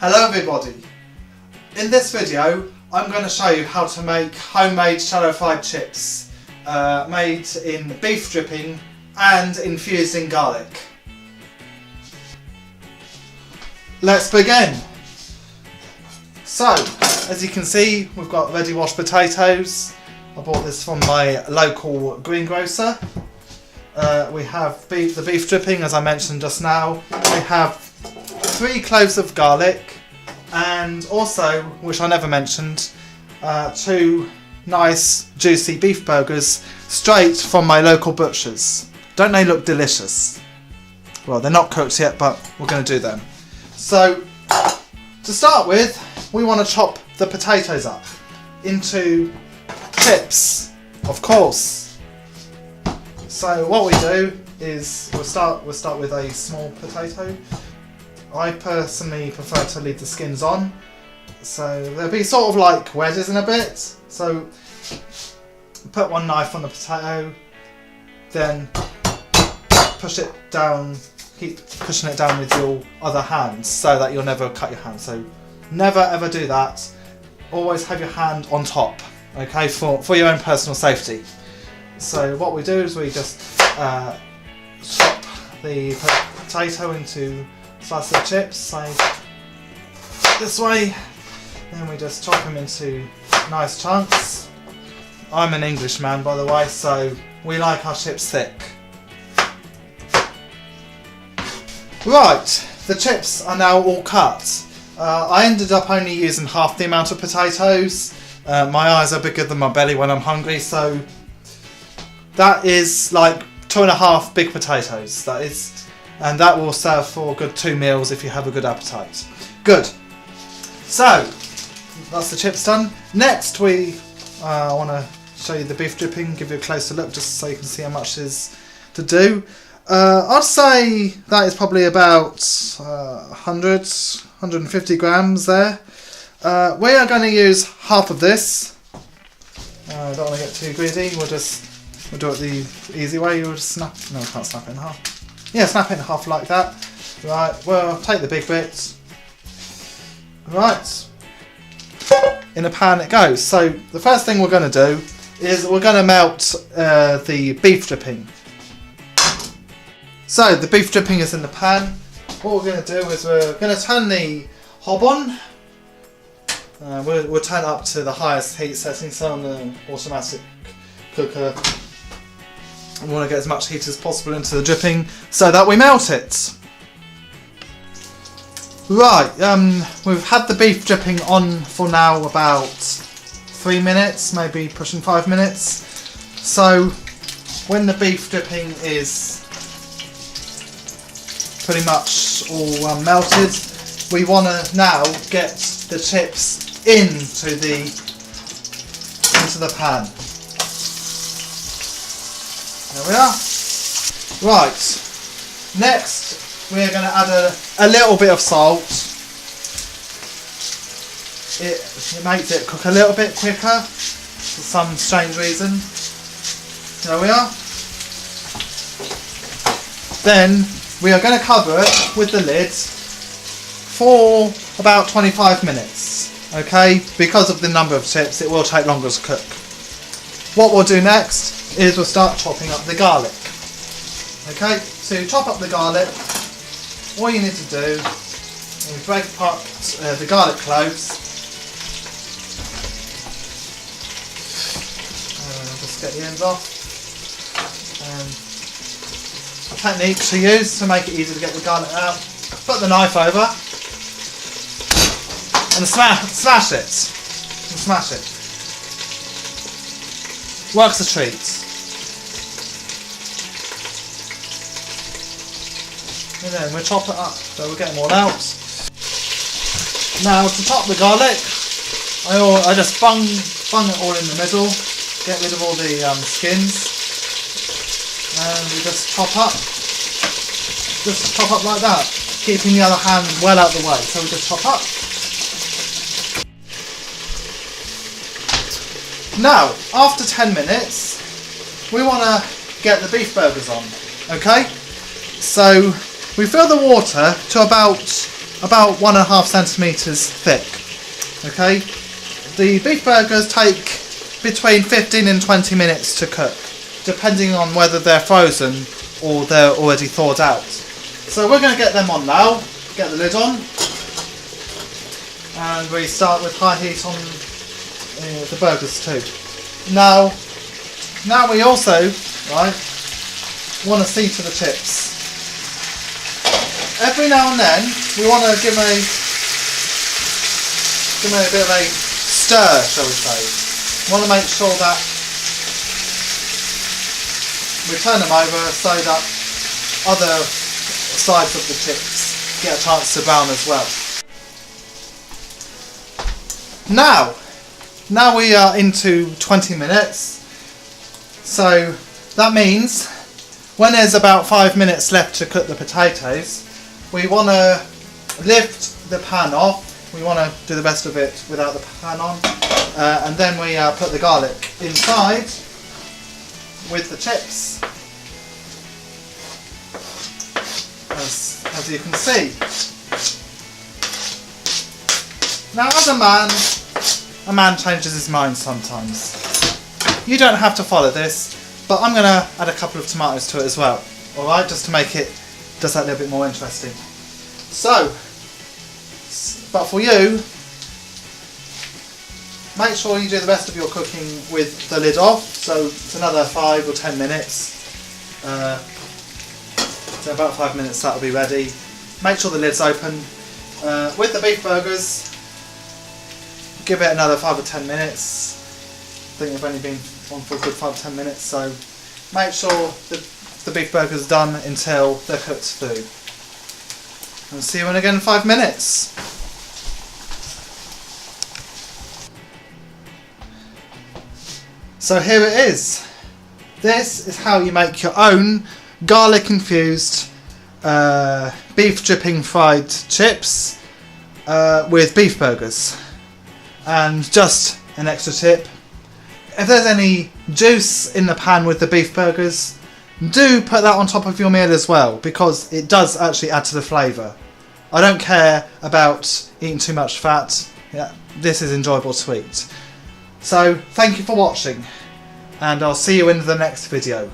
Hello everybody. In this video I'm going to show you how to make homemade shallow fried chips made in beef dripping and infused in garlic. Let's begin. So, as you can see, we've got ready washed potatoes. I bought this from my local greengrocer. We have the beef dripping, as I mentioned just now. We have 3 cloves of garlic, and also, which I never mentioned, 2 nice juicy beef burgers straight from my local butchers. Don't they look delicious? Well, they're not cooked yet, but we're going to do them. So, to start with, we want to chop the potatoes up into chips, of course. So what we do is we'll start with a small potato. I personally prefer to leave the skins on, so they'll be sort of like wedges in a bit. So put one knife on the potato, then push it down, keep pushing it down with your other hand so that you'll never cut your hand. So never ever do that. Always have your hand on top, okay, for your own personal safety. So what we do is we just chop the potato into slices of chips, like this way. Then we just chop them into nice chunks. I'm an Englishman, by the way, so we like our chips thick. Right, the chips are now all cut. I ended up only using half the amount of potatoes. My eyes are bigger than my belly when I'm hungry, so that is like 2.5 big potatoes. That is. And that will serve for a good 2 meals if you have a good appetite. Good. So, that's the chips done. Next we want to show you the beef dripping, give you a closer look just so you can see how much is to do. I'd say that is probably about 150 grams there. We are going to use half of this. I don't want to get too greedy, we'll do it the easy way. You'll just snap, no, I can't snap it in half. Yeah, snap it in half like that. Right, well, take the big bits. Right, in a pan it goes. So the first thing we're going to do is we're going to melt the beef dripping. So the beef dripping is in the pan. What we're going to do is we're going to turn the hob on. We'll turn it up to the highest heat setting, so on the automatic cooker. We want to get as much heat as possible into the dripping so that we melt it. Right, we've had the beef dripping on for now about 3 minutes, maybe pushing 5 minutes. So when the beef dripping is pretty much all melted, we want to now get the chips into the pan. There we are. Right, next we're going to add a little bit of salt. It makes it cook a little bit quicker for some strange reason. There we are. Then we are going to cover it with the lid for about 25 minutes. Okay, because of the number of chips it will take longer to cook. What we'll do next is we'll start chopping up the garlic. Okay, so you chop up the garlic. All you need to do is break apart the garlic cloves. Just get the ends off. Techniques to use to make it easy to get the garlic out. Put the knife over and smash it. And smash it. Works a treat. And then we'll chop it up, so we'll get them all out. Now to top the garlic, I just bung it all in the middle, get rid of all the skins, and we just chop up like that, keeping the other hand well out of the way. So we just chop up. Now, after 10 minutes, we want to get the beef burgers on, okay? So we fill the water to about about 1.5 centimetres thick. Okay, the beef burgers take between 15 and 20 minutes to cook, depending on whether they're frozen or they're already thawed out. So we're going to get them on now. Get the lid on, and we start with high heat on the burgers too. Now we also want to see to the chips. Every now and then we want to give them a bit of a stir, shall we say. We want to make sure that we turn them over so that other sides of the chips get a chance to brown as well. Now we are into 20 minutes, so that means when there's about 5 minutes left to cook the potatoes, we want to lift the pan off. We want to do the best of it without the pan on, and then we put the garlic inside with the chips, as you can see. Now, as a man changes his mind sometimes. You don't have to follow this, but I'm going to add a couple of tomatoes to it as well, alright, just to make it just that little bit more interesting. So, but for you, make sure you do the rest of your cooking with the lid off, so it's another 5 or 10 minutes. So about 5 minutes that'll be ready. Make sure the lid's open. With the beef burgers, give it another 5 or 10 minutes. I think they've only been on for a good 5 or 10 minutes, so make sure the beef burger's done until they're cooked through. And see you in again in 5 minutes. So here it is. This is how you make your own garlic infused beef dripping fried chips with beef burgers. And just an extra tip, if there's any juice in the pan with the beef burgers, do put that on top of your meal as well, because it does actually add to the flavour. I don't care about eating too much fat. Yeah, this is enjoyable to eat. So thank you for watching, and I'll see you in the next video.